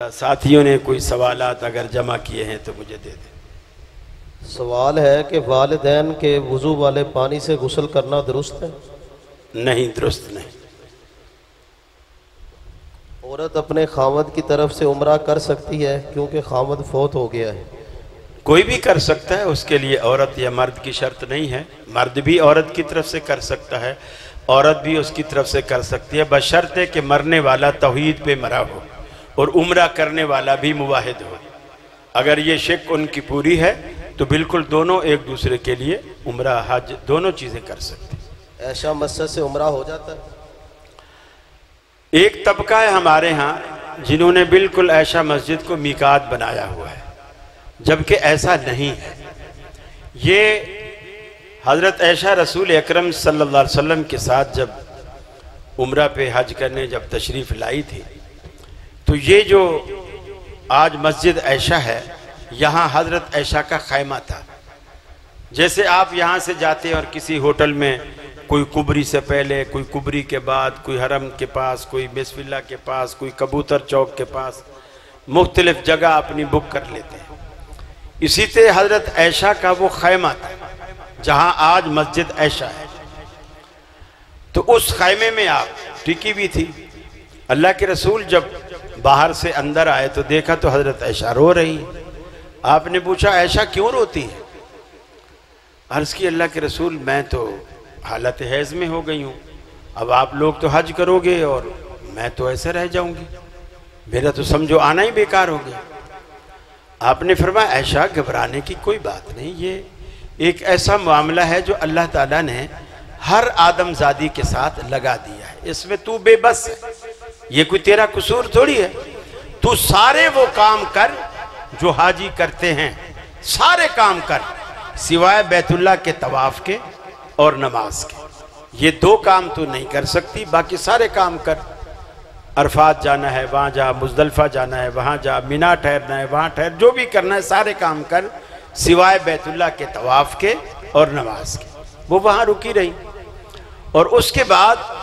साथियों ने कोई सवालात अगर जमा किए हैं तो मुझे दे दें। सवाल है कि वालिदैन के वुज़ू वाले पानी से गुस्ल करना दुरुस्त है? नहीं, दुरुस्त नहीं। औरत अपने खामद की तरफ से उम्रा कर सकती है क्योंकि खामद फौत हो गया है? कोई भी कर सकता है, उसके लिए औरत या मर्द की शर्त नहीं है। मर्द भी औरत की तरफ से कर सकता है, औरत भी उसकी तरफ से कर सकती है, बशर्ते कि मरने वाला तौहीद पे मरा हो और उम्रा करने वाला भी मुवाहिद हो। अगर ये शिक उनकी पूरी है तो बिल्कुल दोनों एक दूसरे के लिए उम्रा हज दोनों चीज़ें कर सकते। ऐशा मस्जिद से उम्रा हो जाता है? एक तबका है हमारे यहाँ जिन्होंने बिल्कुल ऐशा मस्जिद को मीकात बनाया हुआ है, जबकि ऐसा नहीं है। ये हज़रत ऐशा रसूल अकरम सल्लल्लाहु अलैहि वसल्लम के साथ जब उम्रा पे हज करने जब तशरीफ़ लाई थी तो ये जो आज मस्जिद ऐशा है, यहाँ हज़रत ऐशा का खैमा था। जैसे आप यहाँ से जाते हैं और किसी होटल में कोई कुबरी से पहले, कोई कुबरी के बाद, कोई हरम के पास, कोई बिस्मिल्लाह के पास, कोई कबूतर चौक के पास, मुख्तलिफ जगह अपनी बुक कर लेते हैं। इसी से हज़रत ऐशा का वो खैमा था जहाँ आज मस्जिद ऐशा है। तो उस खैमे में आप टिकी भी थी। अल्लाह के रसूल जब बाहर से अंदर आए तो देखा तो हज़रत ऐशा रो रही। आपने पूछा, ऐशा क्यों रोती है? अर्ज़ की, अल्लाह के रसूल मैं तो हालत हैज़ में हो गई हूँ, अब आप लोग तो हज करोगे और मैं तो ऐसे रह जाऊंगी, मेरा तो समझो आना ही बेकार हो गया। आपने फरमाया, ऐशा घबराने की कोई बात नहीं, ये एक ऐसा मामला है जो अल्लाह ताला ने हर आदमजादी के साथ लगा दिया है, इसमें तू बेबस है, ये कोई तेरा कसूर थोड़ी है। तू सारे वो काम कर जो हाजी करते हैं, सारे काम कर सिवाय बैतुल्लाह के तवाफ के और नमाज के। ये दो काम तू नहीं कर सकती, बाकी सारे काम कर। अरफात जाना है वहाँ जा, मुज़दलिफ़ा जाना है वहाँ जा, मिना ठहरना है वहाँ ठहर, जो भी करना है सारे काम कर सिवाय बैतुल्लाह के तवाफ के और नमाज के। वो वहाँ रुकी रही और उसके बाद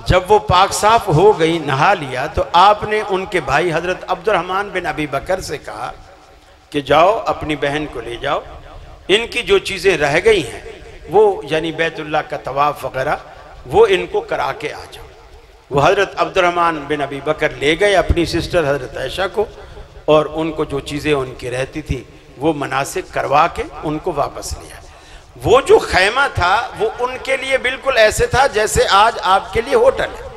जब वो पाक साफ हो गई, नहा लिया, तो आपने उनके भाई हज़रत अब्दुर्रहमान बिन अबी बकर से कहा कि जाओ अपनी बहन को ले जाओ, इनकी जो चीज़ें रह गई हैं वो यानी बैतुल्लाह का तवाफ़ वगैरह वो इनको करा के आ जाओ। वो हज़रत अब्दुर्रहमान बिन अबी बकर ले गए अपनी सिस्टर हज़रत ऐशा को और उनको जो चीज़ें उनकी रहती थी वो मनासिक करवा के उनको वापस लिया। वो जो खैमा था वो उनके लिए बिल्कुल ऐसे था जैसे आज आपके लिए होटल है।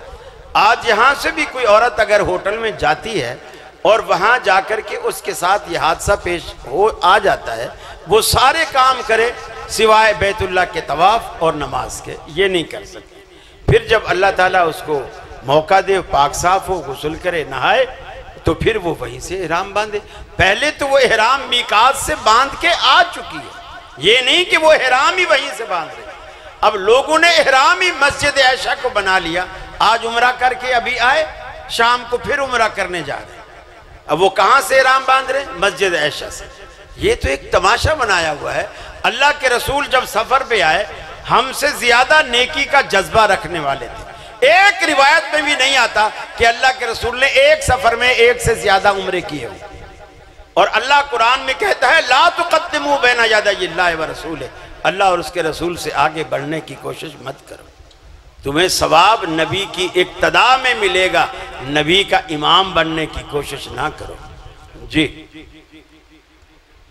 आज यहाँ से भी कोई औरत अगर होटल में जाती है और वहाँ जाकर के उसके साथ ये हादसा पेश हो आ जाता है, वो सारे काम करे सिवाय बैतुल्लाह के तवाफ और नमाज के, ये नहीं कर सकती। फिर जब अल्लाह ताला उसको मौका दे, पाक साफ हो, गुस्ल करे, नहाए, तो फिर वो वहीं से इहराम बांधे। पहले तो वो इहराम मीकात से बांध के आ चुकी है, ये नहीं कि वो इहराम ही वहीं से बांध रहे। अब लोगों ने इहराम ही मस्जिद ऐशा को बना लिया। आज उम्रा करके अभी आए, शाम को फिर उम्रा करने जा रहे हैं। अब वो कहाँ से इहराम बांध रहे? मस्जिद ऐशा से। ये तो एक तमाशा बनाया हुआ है। अल्लाह के रसूल जब सफर पे आए, हमसे ज्यादा नेकी का जज्बा रखने वाले थे। एक रिवायत में भी नहीं आता कि अल्लाह के रसूल ने एक सफर में एक से ज्यादा उम्रे किए हो। और अल्लाह कुरान में कहता है, ला तुक़द्दिमू बैना यदायिल्लाहि व रसूलिही, अल्लाह और उसके रसूल से आगे बढ़ने की कोशिश मत करो, तुम्हें सवाब नबी की इक्तदा में मिलेगा, नबी का इमाम बनने की कोशिश ना करो। जी,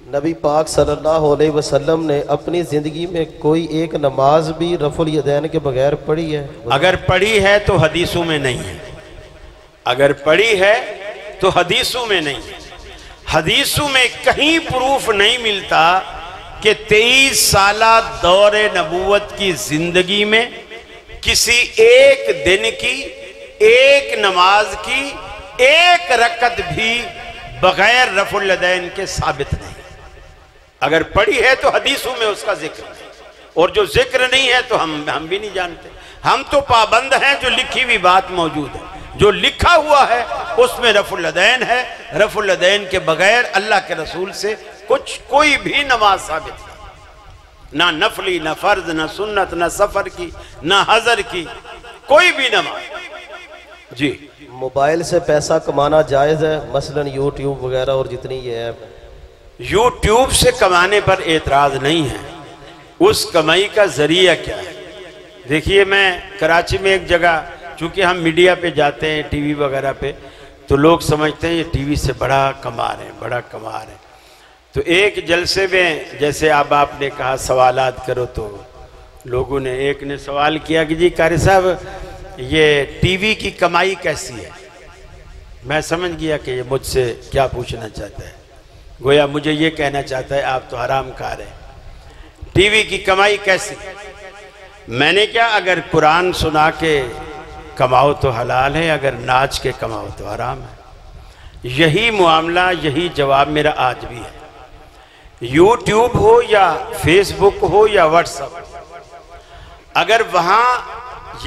नबी पाक सल्लल्लाहु अलैहि वसल्लम ने अपनी ज़िंदगी में कोई एक नमाज भी रफ़ुल यदैन के बगैर पढ़ी है? अगर पढ़ी है तो हदीसों में नहीं है, अगर पढ़ी है तो हदीसों में नहीं है। हदीसों में कहीं प्रूफ नहीं मिलता कि 23 साला दौरे नबूवत की जिंदगी में किसी एक दिन की, एक नमाज की, एक रकत भी बगैर रफ़ुल यदैन के साबित नहीं। अगर पढ़ी है तो हदीसों में उसका जिक्र नहीं, और जो जिक्र नहीं है तो हम भी नहीं जानते। हम तो पाबंद हैं, जो लिखी हुई बात मौजूद है, जो लिखा हुआ है उसमें रफ़ुल यदैन है। रफ़ुल यदैन के बगैर अल्लाह के रसूल से कोई भी नमाज साबित नहीं, ना नफली, ना फर्ज, ना सुन्नत, ना सफर की, ना हजर की, कोई भी नमाज। जी, मोबाइल से पैसा कमाना जायज़ है, मसलन यूट्यूब वगैरह और जितनी ये ऐप है? यूट्यूब से कमाने पर एतराज़ नहीं है, उस कमाई का जरिया क्या है। देखिए, मैं कराची में एक जगह, चूँकि हम मीडिया पे जाते हैं टीवी वगैरह पे, तो लोग समझते हैं ये टीवी से बड़ा कमा रहे हैं, बड़ा कमा रहे हैं। तो एक जलसे में, जैसे अब आपने कहा सवालात करो, तो लोगों ने, एक ने सवाल किया कि जी कारी साहब, ये टीवी की कमाई कैसी है। मैं समझ गया कि ये मुझसे क्या पूछना चाहता है। गोया मुझे ये कहना चाहता है आप तो हराम खा रहे हैं, टीवी की कमाई कैसी। मैंने क्या, अगर कुरान सुना के कमाओ तो हलाल है, अगर नाच के कमाओ तो हराम है। यही मामला, यही जवाब मेरा आज भी है। यूट्यूब हो या फेसबुक हो या व्हाट्सएप, अगर वहाँ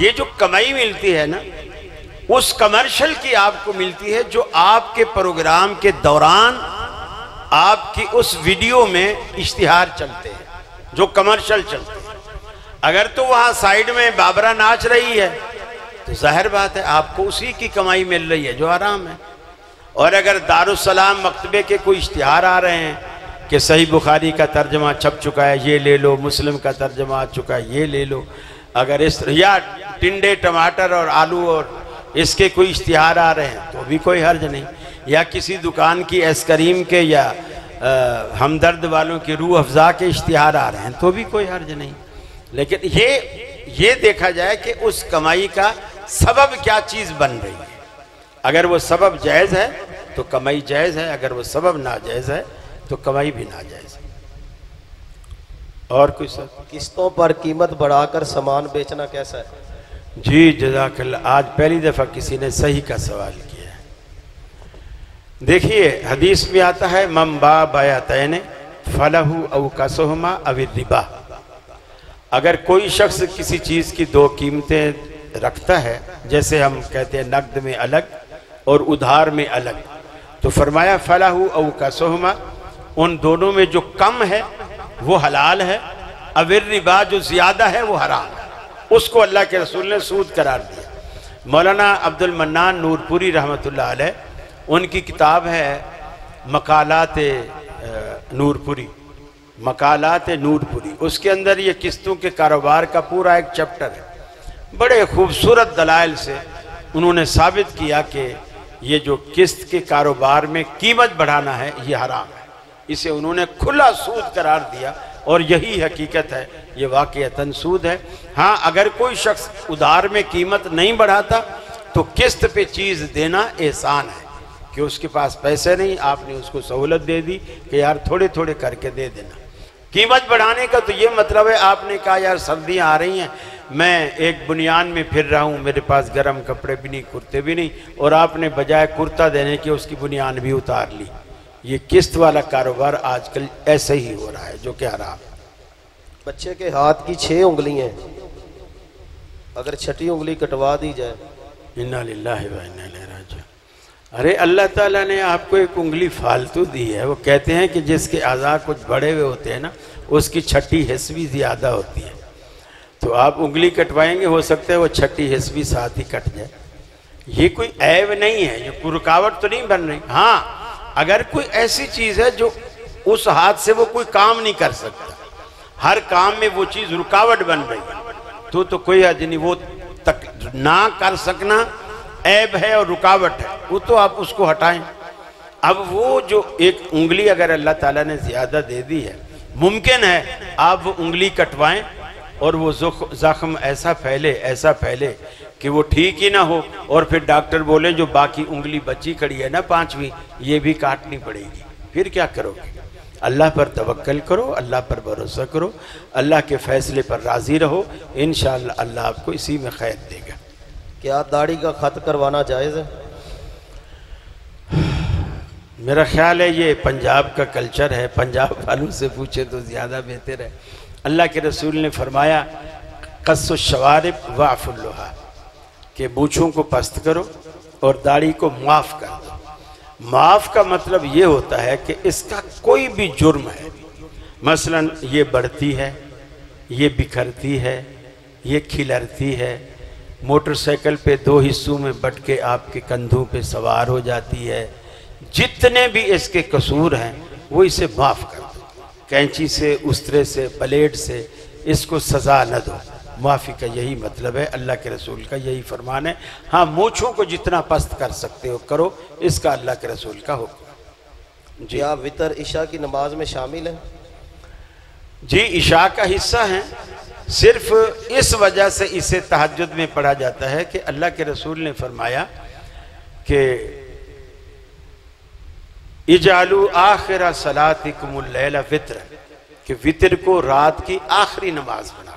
ये जो कमाई मिलती है ना, उस कमर्शियल की आपको मिलती है जो आपके प्रोग्राम के दौरान आपकी उस वीडियो में इश्तिहार चलते हैं, जो कमर्शियल चलते हैं। अगर तो वहाँ साइड में बाबरा नाच रही है तो जाहिर बात है आपको उसी की कमाई मिल रही है जो हराम है। और अगर दारुस्सलाम मकतबे के कोई इश्तिहार आ रहे हैं कि सही बुखारी का तर्जमा छप चुका है, ये ले लो, मुस्लिम का तर्जमा आ चुका है, ये ले लो, अगर इस, या टिंडे टमाटर और आलू और इसके कोई इश्तिहार आ रहे हैं तो भी कोई हर्ज नहीं, या किसी दुकान की आइसक्रीम के या हमदर्द वालों की रूह अफ़ज़ा के इश्तिहार आ रहे हैं तो भी कोई हर्ज नहीं। लेकिन ये देखा जाए कि उस कमाई का सबब क्या चीज़ बन रही है। अगर वो सबब जायज़ है तो कमाई जायज़ है, अगर वो सबब नाजायज़ है तो कमाई भी नाजायज़ है। और कुछ सर? किस्तों पर कीमत बढ़ाकर सामान बेचना कैसा है? जी जज़ाकल्लाह, आज पहली दफ़ा किसी ने सही का सवाल किया है। देखिए, हदीस में आता है मम बा बयातैन फलहु औ कसहुमा अविर रिबा। अगर कोई शख्स किसी चीज़ की दो कीमतें रखता है, जैसे हम कहते हैं नकद में अलग और उधार में अलग, तो फरमाया फलहु औ कसहुमा, उन दोनों में जो कम है वो हलाल है, अविर रिबा जो ज़्यादा है वो हराम है। उसको अल्लाह के रसूल ने सूद करार दिया। मौलाना अब्दुल मन्नान नूरपुरी रहमतुल्लाह अलैह, उनकी किताब है मकालात नूरपुरी, मकालात नूरपुरी, उसके अंदर ये किस्तों के कारोबार का पूरा एक चैप्टर है। बड़े खूबसूरत दलाइल से उन्होंने साबित किया कि ये जो किस्त के कारोबार में कीमत बढ़ाना है ये हराम है। इसे उन्होंने खुला सूद करार दिया और यही हकीकत है, ये वाक़अतन सूद है। हाँ, अगर कोई शख्स उधार में कीमत नहीं बढ़ाता तो किस्त पे चीज़ देना एहसान है कि उसके पास पैसे नहीं, आपने उसको सहूलत दे दी कि यार थोड़े थोड़े करके दे देना। कीमत बढ़ाने का तो ये मतलब है, आपने कहा यार सर्दियाँ आ रही हैं, मैं एक बुनियान में फिर रहा हूँ, मेरे पास गर्म कपड़े भी नहीं, कुर्ते भी नहीं, और आपने बजाय कुर्ता देने के उसकी बुनियान भी उतार ली। ये किस्त वाला कारोबार आजकल ऐसे ही हो रहा है जो कि हराम है। बच्चे के हाथ की 6 उंगलियां, अगर छठी उंगली कटवा दी जाए, इन्ना लिल्लाहि व इन्ना इलैहि राजिऊन। अरे अल्लाह ताला ने आपको एक उंगली फालतू दी है। वो कहते हैं कि जिसके आज़ा कुछ बड़े हुए होते हैं ना, उसकी छठी हिस्स भी ज़्यादा होती है। तो आप उंगली कटवाएंगे, हो सकता है वो छठी हिस्स भी साथ ही कट जाए। ये कोई ऐब नहीं है, ये कोई रुकावट तो नहीं बन रही। हाँ, अगर कोई ऐसी चीज़ है जो उस हाथ से वो कोई काम नहीं कर सकता, हर काम में वो चीज़ रुकावट बन रही है, तो कोई हर्ज नहीं। वो तक ना कर सकना ऐब है और रुकावट है, वो तो आप उसको हटाएं। अब वो जो एक उंगली अगर अल्लाह ताला ने ज़्यादा दे दी है, मुमकिन है आप वो उंगली कटवाएं और वो ज़ख्म ऐसा फैले कि वो ठीक ही ना हो, और फिर डॉक्टर बोले जो बाकी उंगली बची खड़ी है ना 5वीं, ये भी काटनी पड़ेगी। फिर क्या करोगे? अल्लाह पर तवक्कल करो, अल्लाह पर भरोसा करो, अल्लाह के फ़ैसले पर राज़ी रहो, इंशाअल्लाह अल्लाह आपको इसी में खैर देगा। क्या दाढ़ी का खत करवाना जायज़ है? मेरा ख्याल है ये पंजाब का कल्चर है, पंजाब वालों से पूछे तो ज़्यादा बेहतर है। अल्लाह के रसूल ने फरमाया कस्सु शवारिब वाफ़ुल लुहा, कि मूँछों को पस्त करो और दाढ़ी को माफ़ कर दो। माफ़ का मतलब ये होता है कि इसका कोई भी जुर्म है, मसलन ये बढ़ती है, ये बिखरती है, ये खिलरती है, मोटरसाइकिल पे 2 हिस्सों में बट के आपके कंधों पे सवार हो जाती है। जितने भी इसके कसूर हैं वो इसे माफ़ कर दो, कैंची से, उस्तरे से, ब्लेड से इसको सज़ा न दो। माफ़ी का यही मतलब है, अल्लाह के रसूल का यही फरमान है। हाँ, मूँछों को जितना पस्त कर सकते हो करो, इसका अल्लाह के रसूल का हुक्म। जी, क्या वितर इशा की नमाज में शामिल है? जी, इशा का हिस्सा है। सिर्फ इस वजह से इसे तहज्जुद में पढ़ा जाता है कि अल्लाह के रसूल ने फरमाया कि इजालू आखिरा सलातिकुमुल लैला वित्र, कि वितर को रात की आखिरी नमाज बना।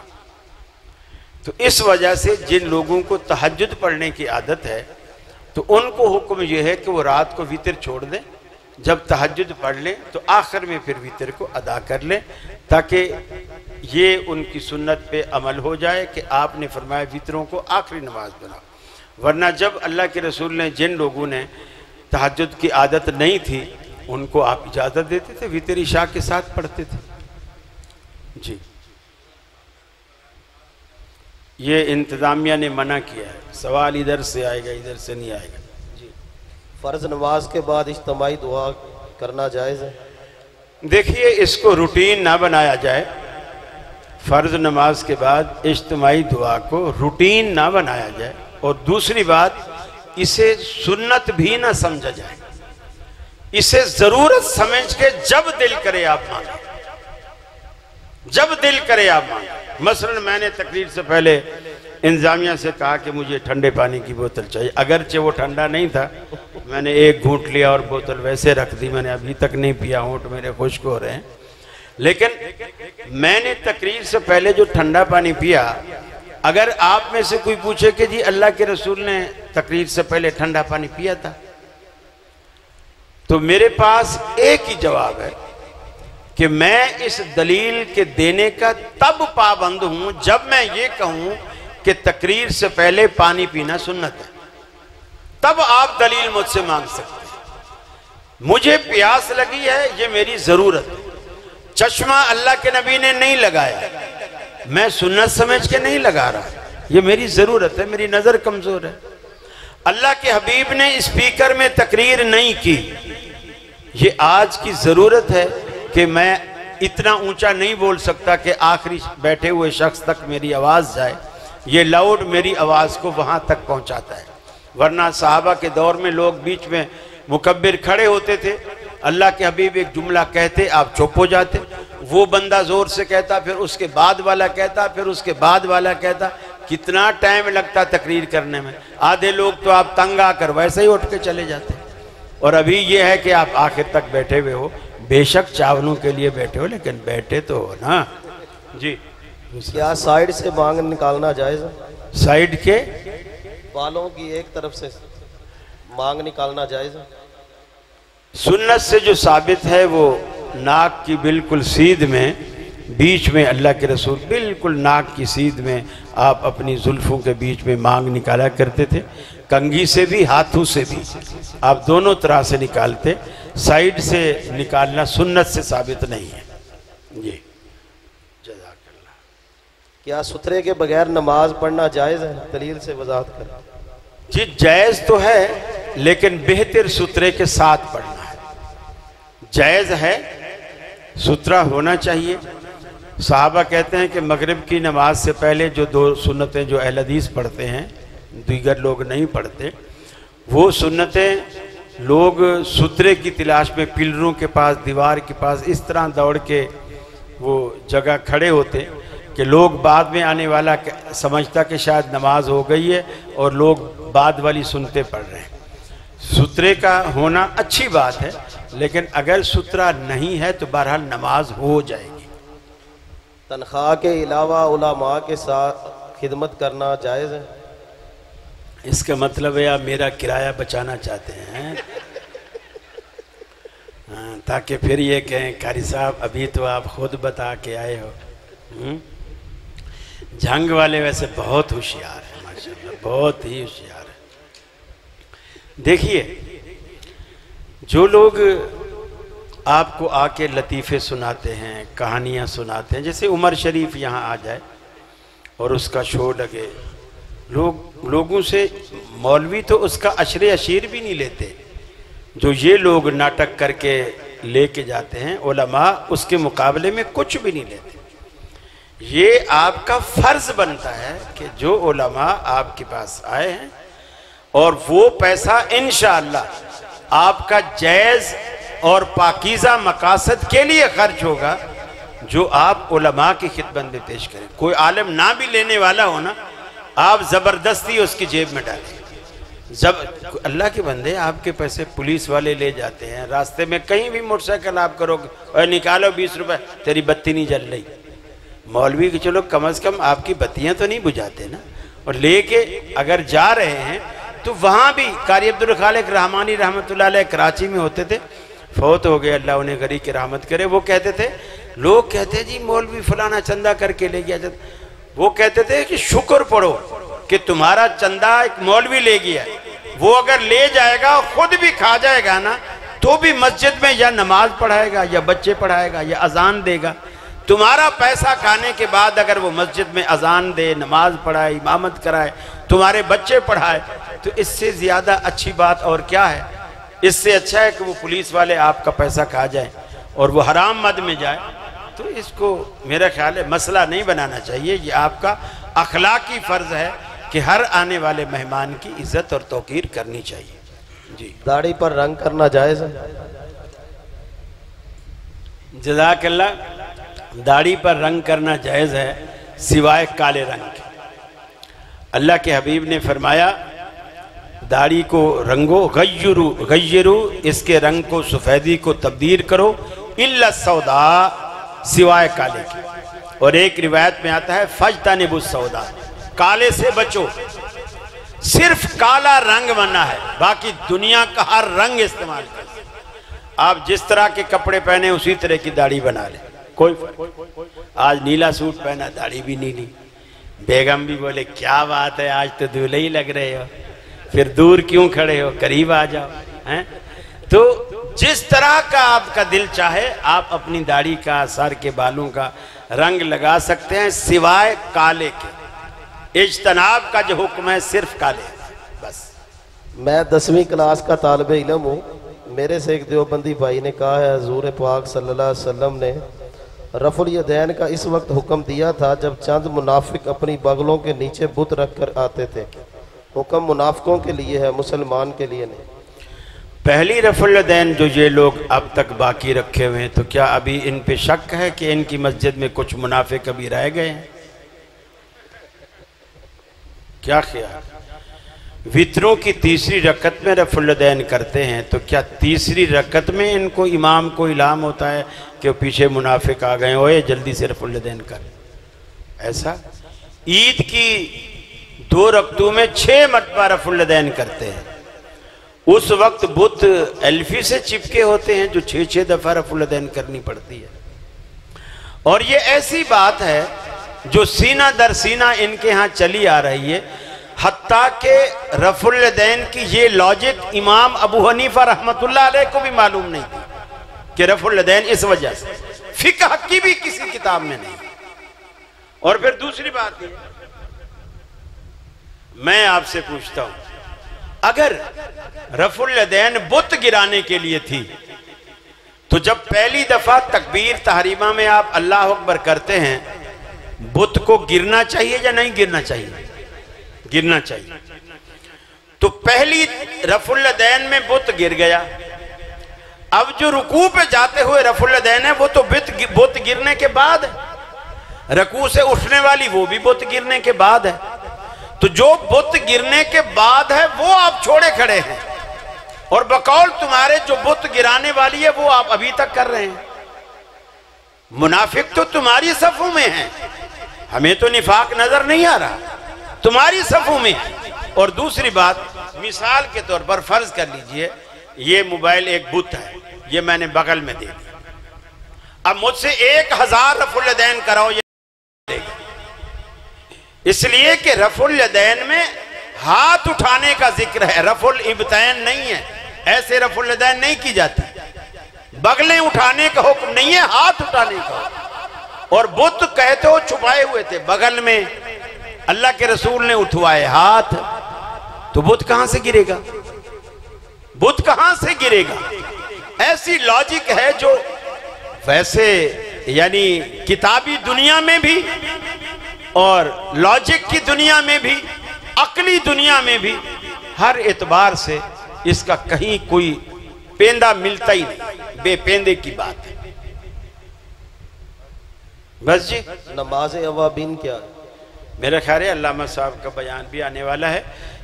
तो इस वजह से जिन लोगों को तहज्जुद पढ़ने की आदत है तो उनको हुक्म यह है कि वो रात को वितर छोड़ दें, जब तहज्जुद पढ़ लें तो आखिर में फिर वितर को अदा कर लें, ताकि ये उनकी सुन्नत पे अमल हो जाए कि आपने फरमाया वितरों को आखिरी नमाज बनाओ। वरना जब अल्लाह के रसूल ने, जिन लोगों ने तहज्जुद की आदत नहीं थी, उनको आप इजाज़त देते थे, वितर इशा के साथ पढ़ते थे। जी, ये इंतज़ामिया ने मना किया है। सवाल इधर से आएगा, इधर से नहीं आएगा। जी, फ़र्ज़ नमाज के बाद इज्तिमाई दुआ करना जायज़ है? देखिए, इसको रूटीन ना बनाया जाए। फ़र्ज़ नमाज के बाद इज्तिमाई दुआ को रूटीन ना बनाया जाए, और दूसरी बात, इसे सुन्नत भी ना समझा जाए। इसे ज़रूरत समझ के जब दिल करे आप मांगे, जब दिल करे आप मांगे। मसलन मैंने तकरीर से पहले इंतजामिया से कहा कि मुझे ठंडे पानी की बोतल चाहिए, अगरचे वो ठंडा नहीं था, मैंने एक घूंट लिया और बोतल वैसे रख दी। मैंने अभी तक नहीं पिया, होंठ मेरे खुश्क हो रहे हैं। लेकिन मैंने तकरीर से पहले जो ठंडा पानी पिया, अगर आप में से कोई पूछे कि जी अल्लाह के रसूल ने तकरीर से पहले ठंडा पानी पिया था, तो मेरे पास एक ही जवाब है कि मैं इस दलील के देने का तब पाबंद हूं जब मैं ये कहूं कि तकरीर से पहले पानी पीना सुन्नत है। तब आप दलील मुझसे मांग सकते हैं। मुझे प्यास लगी है, ये मेरी जरूरत है। चश्मा अल्लाह के नबी ने नहीं लगाया, मैं सुन्नत समझ के नहीं लगा रहा, ये मेरी जरूरत है, मेरी नजर कमजोर है। अल्लाह के हबीब ने स्पीकर में तकरीर नहीं की, ये आज की जरूरत है कि मैं इतना ऊंचा नहीं बोल सकता कि आखिरी बैठे हुए शख्स तक मेरी आवाज जाए। ये लाउड मेरी आवाज को वहां तक पहुंचाता है। वरना सहाबा के दौर में लोग बीच में मुकब्बिर खड़े होते थे, अल्लाह के हबीब एक जुमला कहते, आप चुप हो जाते, वो बंदा जोर से कहता, फिर उसके बाद वाला कहता, फिर उसके बाद वाला कहता। कितना टाइम लगता तकरीर करने में। आधे लोग तो आप तंग आकर वैसे ही उठ के चले जाते। और अभी ये है कि आप आखिर तक बैठे हुए हो, बेशक चावलों के लिए बैठे हो, लेकिन बैठे तो हो ना। जी, क्या साइड से मांग निकालना जायज़ है? साइड के बालों की एक तरफ से मांग निकालना जायज़ है? सुन्नत से जो साबित है वो नाक की बिल्कुल सीध में, बीच में अल्लाह के रसूल बिल्कुल नाक की सीध में आप अपनी जुल्फों के बीच में मांग निकाला करते थे। कंघी से भी, हाथों से भी, आप दोनों तरह से निकालते। साइड से निकालना सुन्नत से साबित नहीं है। जी, जज़ाकल्लाह। क्या सुथरे के बगैर नमाज पढ़ना जायज़ है? दलील से वजाहत करें। जी, जायज़ तो है, लेकिन बेहतर सुथरे के साथ पढ़ना है। जायज़ है, सुथरा होना चाहिए। साहबा कहते हैं कि मगरिब की नमाज से पहले जो 2 सुन्नतें जो अहल हदीस पढ़ते हैं, दीगर लोग नहीं पढ़ते, वो सुन्नतें लोग सुथरे की तलाश में पिलरों के पास, दीवार के पास इस तरह दौड़ के वो जगह खड़े होते कि लोग बाद में आने वाला समझता कि शायद नमाज हो गई है और लोग बाद वाली सुनते पढ़ रहे हैं। सुथरे का होना अच्छी बात है, लेकिन अगर सुथरा नहीं है तो बहरहाल नमाज हो जाएगी। तनख्वाह के अलावा उलमा के साथ खिदमत करना जायज़ है? इसका मतलब है आप मेरा किराया बचाना चाहते हैं। ताकि फिर ये कहें कारी साहब अभी तो आप खुद बता के आए हो। जंग वाले वैसे बहुत होशियार हैं माशाल्लाह, बहुत ही होशियार है। देखिए, जो लोग आपको आके लतीफ़े सुनाते हैं, कहानियाँ सुनाते हैं, जैसे उमर शरीफ यहाँ आ जाए और उसका शो लगे, लोगों से मौलवी तो उसका अशरे अशीर भी नहीं लेते। जो ये लोग नाटक करके लेके जाते हैं, उलमा उसके मुकाबले में कुछ भी नहीं लेते। ये आपका फर्ज बनता है कि जो उलमा आपके पास आए हैं और वो पैसा इंशाअल्लाह आपका जायज़ और पाकीज़ा मकासद के लिए खर्च होगा, जो आप उलमा की खिदमत में पेश करें। कोई आलिम ना भी लेने वाला हो ना, आप ज़बरदस्ती उसकी जेब में डालें। जब अल्लाह के बंदे आपके पैसे पुलिस वाले ले जाते हैं, रास्ते में कहीं भी मोटरसाइकिल आप करोगे और निकालो 20 रुपए, तेरी बत्ती नहीं जल रही। मौलवी के चलो कम से कम आपकी बत्तियां तो नहीं बुझाते ना। और लेके अगर जा रहे हैं तो वहाँ भी कारी अब्दुल खालिक रहमानी रहमतुल्लाह अलैह कराची में होते थे, फौत हो गए, अल्लाह उन्हें गरीब की रहमत करे। वो कहते थे, लोग कहते जी मौलवी फलाना चंदा करके ले गया, वो कहते थे कि शुक्र पढ़ो कि तुम्हारा चंदा एक मौलवी ले गया। वो अगर ले जाएगा खुद भी खा जाएगा ना, तो भी मस्जिद में या नमाज पढ़ाएगा या बच्चे पढ़ाएगा या अजान देगा। तुम्हारा पैसा खाने के बाद अगर वो मस्जिद में अजान दे, नमाज पढ़ाए, इमामत कराए, तुम्हारे बच्चे पढ़ाए, तो इससे ज्यादा अच्छी बात और क्या है। इससे अच्छा है कि वो पुलिस वाले आपका पैसा खा जाए और वो हराम मद में जाए। तो इसको मेरा ख्याल है मसला नहीं बनाना चाहिए। ये आपका अखलाकी फर्ज है कि हर आने वाले मेहमान की इज्जत और तौकीर करनी चाहिए। जी। दाढ़ी पर रंग करना जायज़ है? जज़ाकल्लाह। दाढ़ी पर रंग करना जायज़ है सिवाय काले रंग के। अल्लाह के हबीब ने फरमाया, दाढ़ी को रंगो, गय्यरू इसके रंग को, सफ़ेदी को तब्दील करो, इल्ला सौदा सिवाय काले के। और एक रिवायत में आता है, फजतनिबु सौदा, काले से बचो। सिर्फ काला रंग बना है, बाकी दुनिया का हर रंग इस्तेमाल कर। आप जिस तरह के कपड़े पहने उसी तरह की दाढ़ी बना ले, कोई फर्क। आज नीला सूट पहना, दाढ़ी भी नीली। बेगम भी बोले क्या बात है, आज तो दूल्हे ही लग रहे हो, फिर दूर क्यों खड़े हो, करीब आ जाओ। हैं तो जिस तरह का आपका दिल चाहे आप अपनी दाढ़ी का, सर के बालों का रंग लगा सकते हैं सिवाय काले के। इज्तनाब का जो हुक्म है सिर्फ काले, बस। मैं 10वीं क्लास का तालिब इल्म हूँ। मेरे से एक देवबंदी भाई ने कहा है, हुजूर पाक सल्लल्लाहु अलैहि वसल्लम ने रफुल यदैन का इस वक्त हुक्म दिया था जब चंद मुनाफिक अपनी बगलों के नीचे बुत रख कर आते थे। हुक्म मुनाफिकों के लिए है, मुसलमान के लिए नहीं। पहली रफुल यदैन जो ये लोग अब तक बाकी रखे हुए हैं, तो क्या अभी इन पे शक है कि इनकी मस्जिद में कुछ मुनाफिक अभी रह गए हैं? क्या ख्याल? वित्रों की तीसरी रकत में रफुल यदैन करते हैं, तो क्या तीसरी रकत में इनको इमाम को इल्हाम होता है कि पीछे मुनाफिक आ गए, ओए जल्दी से रफुल यदैन कर? ऐसा ईद की 2 रकतों में 6 मरतबा रफुल यदैन करते हैं। उस वक्त बुत एल्फी से चिपके होते हैं जो 6-6 दफा रफुल यदैन करनी पड़ती है। और ये ऐसी बात है जो सीना दर सीना इनके यहाँ चली आ रही है, हत्ता के रफुल यदैन की ये लॉजिक इमाम अबू हनीफा रहमतुल्लाह अलैह को भी मालूम नहीं थी कि रफुल यदैन इस वजह से, फिक्ह की भी किसी किताब में नहीं। और फिर दूसरी बात ये, मैं आपसे पूछता हूं, अगर रफुल यदैन बुत गिराने के लिए थी, तो जब पहली दफा तकबीर तहरीमा में आप अल्लाह अकबर करते हैं, बुत को गिरना चाहिए या नहीं गिरना चाहिए? गिरना चाहिए। तो पहली रफुल यदैन में बुत गिर गया। अब जो रुकू पे जाते हुए रफुल यदैन है वो तो बुत गिरने के बाद है। रुकू से उठने वाली वो भी बुत गिरने के बाद है। तो जो बुत गिरने के बाद है वो आप छोड़े खड़े हैं, और बकौल तुम्हारे जो बुत गिराने वाली है वो आप अभी तक कर रहे हैं। मुनाफिक तो तुम्हारी सफों में है, हमें तो निफाक नजर नहीं आ रहा, तुम्हारी सफों में। और दूसरी बात, मिसाल के तौर पर फर्ज कर लीजिए ये मोबाइल एक बुत है, ये मैंने बगल में दे दिया। अब मुझसे 1000 रफुल यदैन कराओ, ये देगा। इसलिए कि रफुल यदैन में हाथ उठाने का जिक्र है, रफुल इब्तैन नहीं है। ऐसे रफुल यदैन नहीं की जाती, बगलें उठाने का हुक्म नहीं है, हाथ उठाने का। और बुत कहते हो छुपाए हुए थे बगल में, अल्लाह के रसूल ने उठवाए हाथ, तो बुत कहां से गिरेगा? बुत कहां से गिरेगा? ऐसी लॉजिक है जो वैसे यानी किताबी दुनिया में भी और लॉजिक की दुनिया में भी, अकली दुनिया में भी, हर एतबार से इसका कहीं कोई पेंदा मिलता ही नहीं। बेपेंदे की बात है। बस जी, नमाज अवाबीन क्या है? मेरा ख्याल है अल्लामा साहब का बयान भी आने वाला है।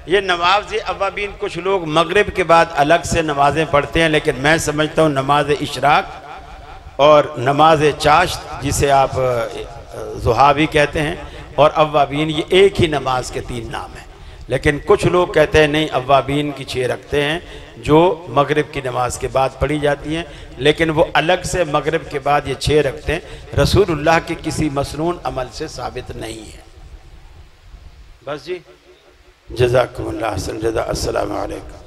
ये नमाज अवाबीन कुछ लोग मगरिब के बाद अलग से नमाजें पढ़ते हैं, लेकिन मैं समझता हूँ नमाज इशराक और नमाज चाश्त, जिसे आप ज़ुहा भी कहते हैं, और अवाबीन, ये एक ही नमाज के 3 नाम हैं। लेकिन कुछ लोग कहते हैं नहीं, अवाबीन की 6 रखते हैं जो मगरिब की नमाज के बाद पढ़ी जाती हैं, लेकिन वो अलग से मगरिब के बाद ये 6 रखते हैं। रसूलुल्लाह के किसी मसनून अमल से साबित नहीं है। बस जी, जज़ाकुमुल्लाह खैर, अस्सलामु अलैकुम।